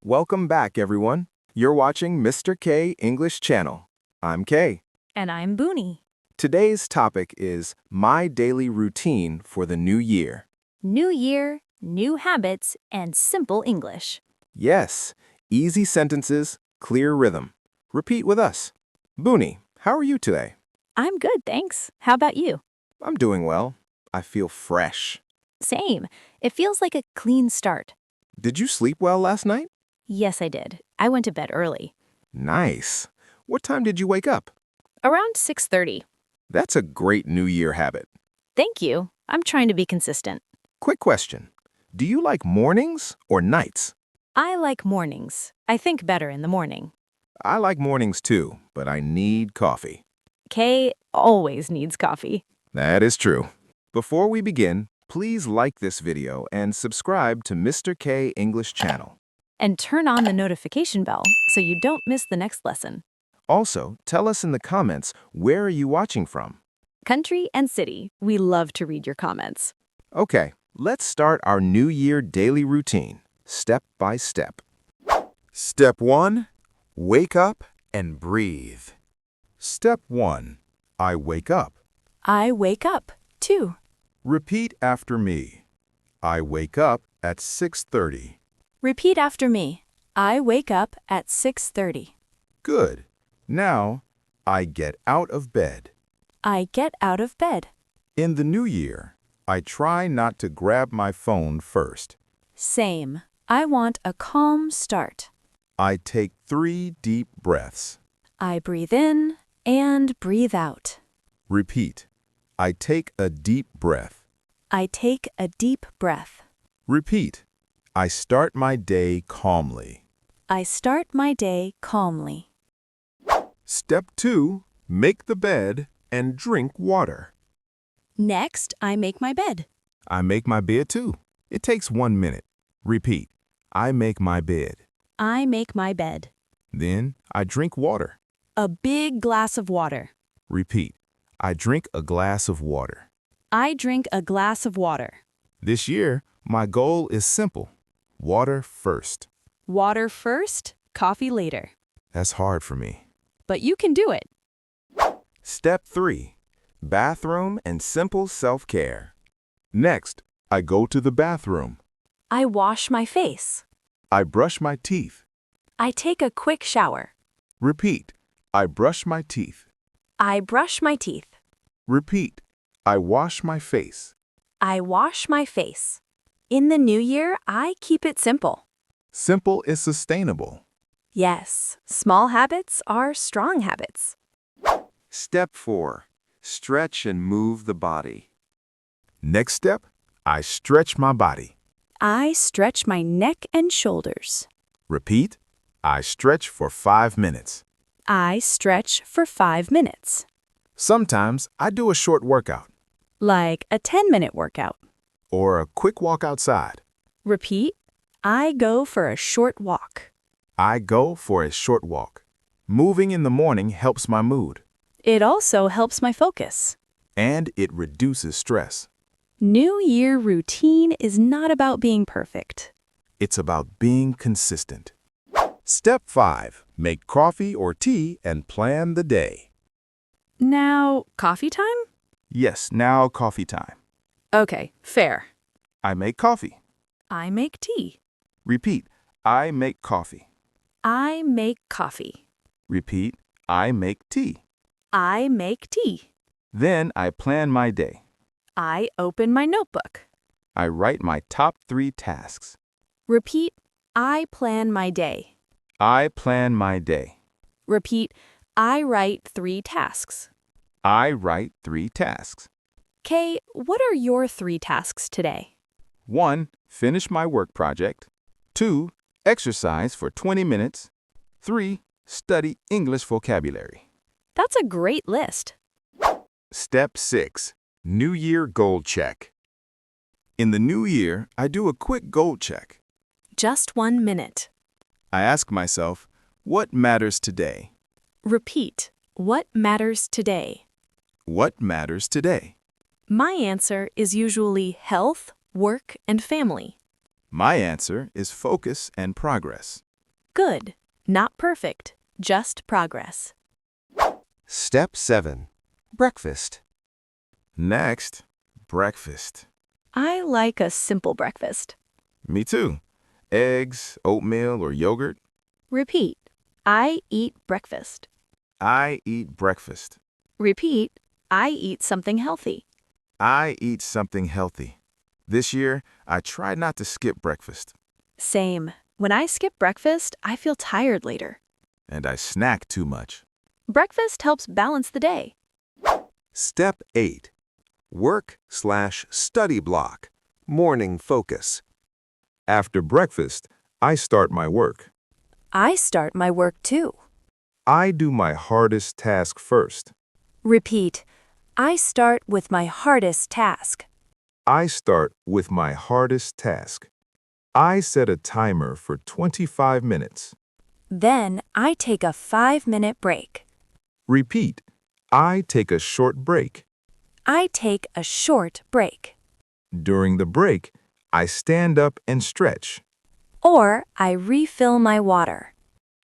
Welcome back, everyone. You're watching Mr. K English Channel. I'm Kay. And I'm Bunie. Today's topic is my daily routine for the new year. New year, new habits, and simple English. Yes, easy sentences, clear rhythm. Repeat with us. Bunie, how are you today? I'm good, thanks. How about you? I'm doing well. I feel fresh. Same. It feels like a clean start. Did you sleep well last night? Yes, I did. I went to bed early. Nice. What time did you wake up? Around 6:30. That's a great New Year habit. Thank you. I'm trying to be consistent. Quick question. Do you like mornings or nights? I like mornings. I think better in the morning. I like mornings too, but I need coffee. Kay always needs coffee. That is true. Before we begin, please like this video and subscribe to Mr. K English Channel. And turn on the notification bell so you don't miss the next lesson. Also, tell us in the comments, where are you watching from? Country and city, we love to read your comments. Okay, let's start our New Year daily routine, step by step. Step 1. Wake up and breathe. Step 1. I wake up. I wake up, too. Repeat after me. I wake up at 6:30. Repeat after me. I wake up at 6:30. Good. Now, I get out of bed. I get out of bed. In the new year, I try not to grab my phone first. Same. I want a calm start. I take 3 deep breaths. I breathe in and breathe out. Repeat. I take a deep breath. I take a deep breath. Repeat. I start my day calmly. I start my day calmly. Step 2. Make the bed and drink water. Next, I make my bed. I make my bed too. It takes 1 minute. Repeat. I make my bed. I make my bed. Then I drink water. A big glass of water. Repeat. I drink a glass of water. I drink a glass of water. This year, my goal is simple. Water first. Water first, coffee later. That's hard for me. But you can do it. Step 3. Bathroom and simple self-care. Next, I go to the bathroom. I wash my face. I brush my teeth. I take a quick shower. Repeat. I brush my teeth. I brush my teeth. Repeat. I wash my face. I wash my face. In the new year, I keep it simple. Simple is sustainable. Yes, small habits are strong habits. Step 4. Stretch and move the body. Next step, I stretch my body. I stretch my neck and shoulders. Repeat. I stretch for 5 minutes. I stretch for 5 minutes. Sometimes I do a short workout Like a 10-minute workout. or a quick walk outside. Repeat. I go for a short walk. I go for a short walk. Moving in the morning helps my mood, It also helps my focus. and it reduces stress. New Year routine is not about being perfect. It's about being consistent. Step 5. Make coffee or tea and plan the day. Now, coffee time? Yes, now coffee time. Okay, fair. I make coffee. I make tea. Repeat. I make coffee. I make coffee. Repeat. I make tea. I make tea. Then I plan my day. I open my notebook. I write my top 3 tasks. Repeat. I plan my day. I plan my day. Repeat. I write 3 tasks. I write 3 tasks. Kay, what are your 3 tasks today? 1. Finish my work project. 2. Exercise for 20 minutes. 3. Study English vocabulary. That's a great list. Step 6. New Year Goal Check. In the new year, I do a quick goal check. Just 1 minute. I ask myself, what matters today? Repeat. What matters today? What matters today? My answer is usually health, work, and family. My answer is focus and progress. Good. Not perfect. Just progress. Step 7. Breakfast. Next, breakfast. I like a simple breakfast. Me too. Eggs, oatmeal, or yogurt. Repeat. I eat breakfast. I eat breakfast. Repeat. I eat something healthy. I eat something healthy. This year, I try not to skip breakfast. Same. When I skip breakfast, I feel tired later. And I snack too much. Breakfast helps balance the day. Step 8. Work/study block. Morning focus. After breakfast, I start my work. I start my work too. I do my hardest task first. Repeat. I start with my hardest task. I start with my hardest task. I set a timer for 25 minutes. Then I take a 5-minute break. Repeat. I take a short break. I take a short break. During the break, I stand up and stretch. Or I refill my water.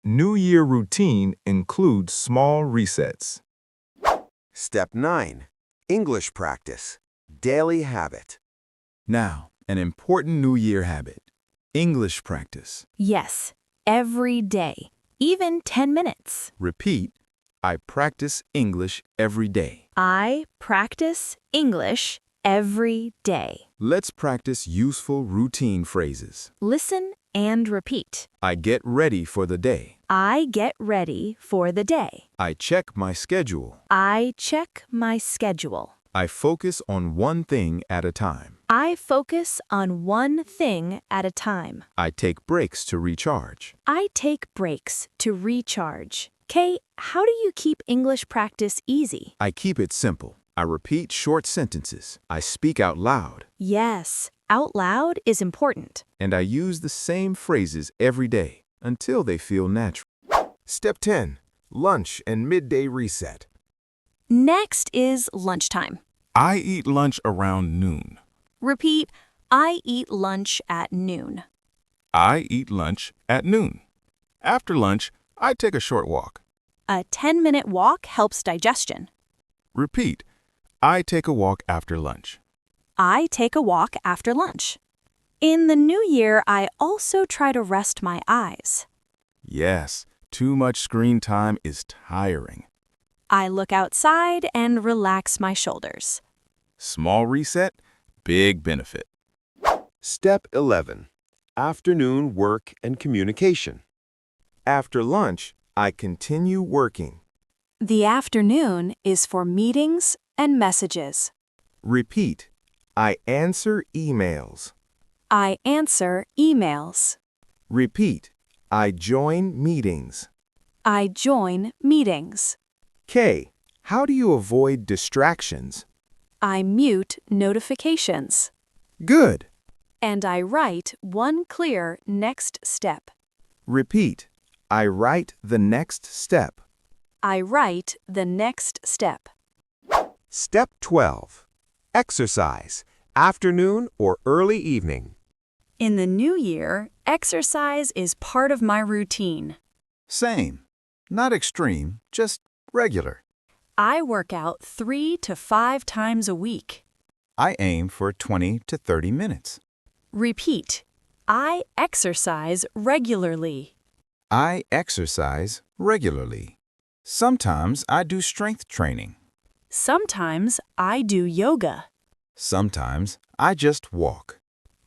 New Year routine includes small resets. Step 9. English practice. Daily habit. Now, an important New Year habit. English practice. Yes, every day, even 10 minutes. Repeat. I practice English every day. I practice English every day. Let's practice useful routine phrases. Listen and repeat. I get ready for the day. I get ready for the day. I check my schedule. I check my schedule. I focus on one thing at a time. I focus on one thing at a time. I take breaks to recharge. I take breaks to recharge. Kay, how do you keep English practice easy? I keep it simple. I repeat short sentences. I speak out loud. Yes, out loud is important. And I use the same phrases every day until they feel natural. Step 10. Lunch and midday reset. Next is lunchtime. I eat lunch around noon. Repeat, I eat lunch at noon. I eat lunch at noon. After lunch, I take a short walk. A 10-minute walk helps digestion. Repeat. I take a walk after lunch. I take a walk after lunch. In the new year, I also try to rest my eyes. Yes, too much screen time is tiring. I look outside and relax my shoulders. Small reset, big benefit. Step 11. Afternoon work and communication. After lunch, I continue working. The afternoon is for meetings and messages. Repeat. I answer emails. I answer emails. Repeat. I join meetings. I join meetings. K. How do you avoid distractions? I mute notifications. Good. And I write one clear next step. Repeat. I write the next step. I write the next step. Step 12. Exercise. Afternoon or early evening. In the new year, exercise is part of my routine. Same. Not extreme, just regular. I work out 3 to 5 times a week. I aim for 20 to 30 minutes. Repeat. I exercise regularly. I exercise regularly. Sometimes I do strength training. Sometimes I do yoga. Sometimes I just walk.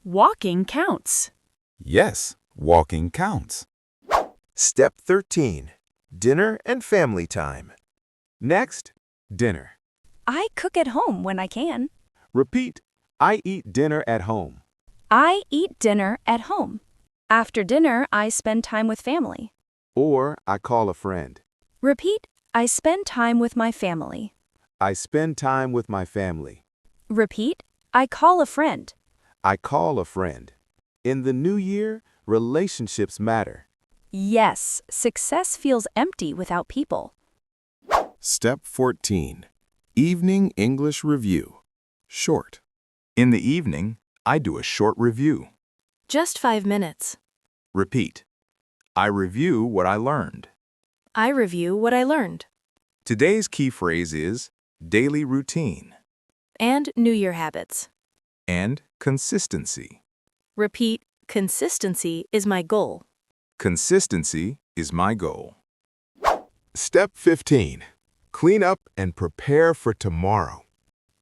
Walking counts. Yes, walking counts. Step 13. Dinner and family time. Next, dinner. I cook at home when I can. Repeat. I eat dinner at home. I eat dinner at home. After dinner, I spend time with family. Or I call a friend. Repeat. I spend time with my family. I spend time with my family. Repeat. I call a friend. I call a friend. In the new year, relationships matter. Yes, success feels empty without people. Step 14. Evening English Review. Short. In the evening, I do a short review. Just 5 minutes. Repeat. I review what I learned. I review what I learned. Today's key phrase is daily routine And New Year habits. and consistency. Repeat, consistency is my goal. Consistency is my goal. Step 15. Clean up and prepare for tomorrow.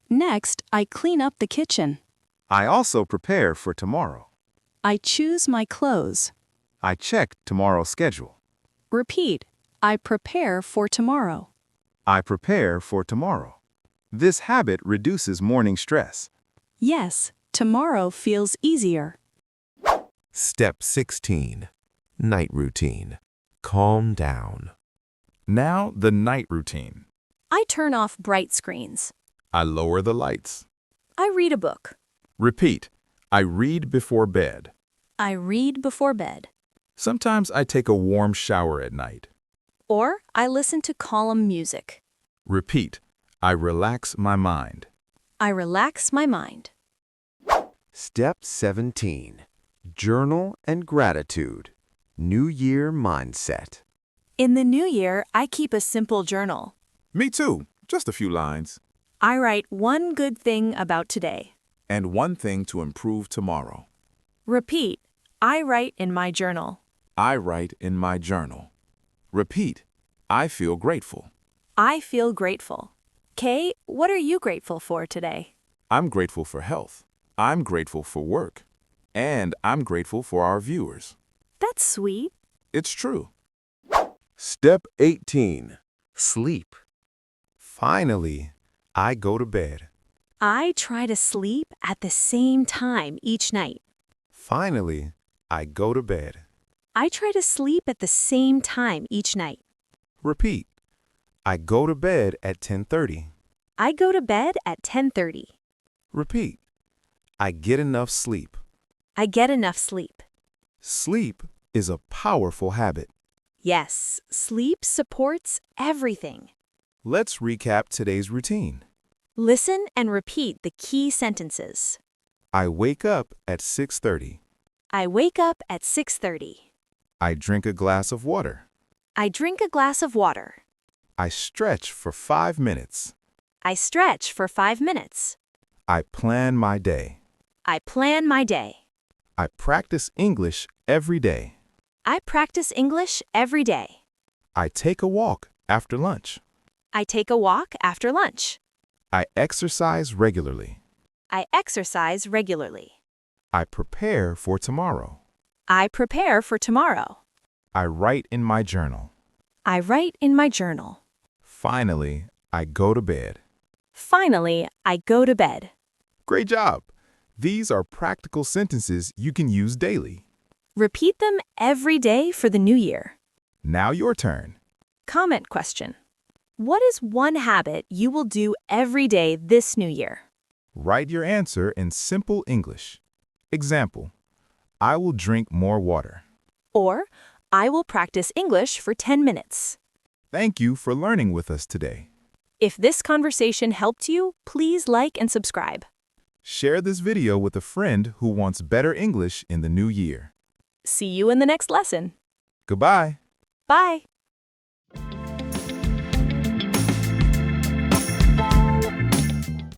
Next, I clean up the kitchen. I also prepare for tomorrow. I choose my clothes. I check tomorrow's schedule. Repeat, I prepare for tomorrow. I prepare for tomorrow. This habit reduces morning stress. Yes, tomorrow feels easier. Step 16. Night routine. Calm down. Now the night routine. I turn off bright screens. I lower the lights. I read a book. Repeat. I read before bed. I read before bed. Sometimes I take a warm shower at night. Or I listen to calm music. Repeat. I relax my mind. I relax my mind. Step 17. Journal and gratitude. New Year mindset. In the new year, I keep a simple journal. Me too. Just a few lines. I write one good thing about today. And one thing to improve tomorrow. Repeat, I write in my journal. I write in my journal. Repeat. I feel grateful. I feel grateful. Kay, what are you grateful for today? I'm grateful for health. I'm grateful for work. And I'm grateful for our viewers. That's sweet. It's true. Step 18. Sleep. Finally, I go to bed. I try to sleep at the same time each night. Finally, I go to bed. I try to sleep at the same time each night. Repeat. I go to bed at 10:30. I go to bed at 10:30. Repeat. I get enough sleep. I get enough sleep. Sleep is a powerful habit. Yes, sleep supports everything. Let's recap today's routine. Listen and repeat the key sentences. I wake up at 6:30. I wake up at 6:30. I drink a glass of water. I drink a glass of water. I stretch for 5 minutes. I stretch for 5 minutes. I plan my day. I plan my day. I practice English every day. I practice English every day. I take a walk after lunch. I take a walk after lunch. I exercise regularly. I exercise regularly. I prepare for tomorrow. I prepare for tomorrow. I write in my journal. I write in my journal. Finally, I go to bed. Finally, I go to bed. Great job! These are practical sentences you can use daily. Repeat them every day for the new year. Now your turn. Comment question. What is one habit you will do every day this new year? Write your answer in simple English. Example, I will drink more water. Or, I will practice English for 10 minutes. Thank you for learning with us today. If this conversation helped you, please like and subscribe. Share this video with a friend who wants better English in the new year. See you in the next lesson. Goodbye. Bye.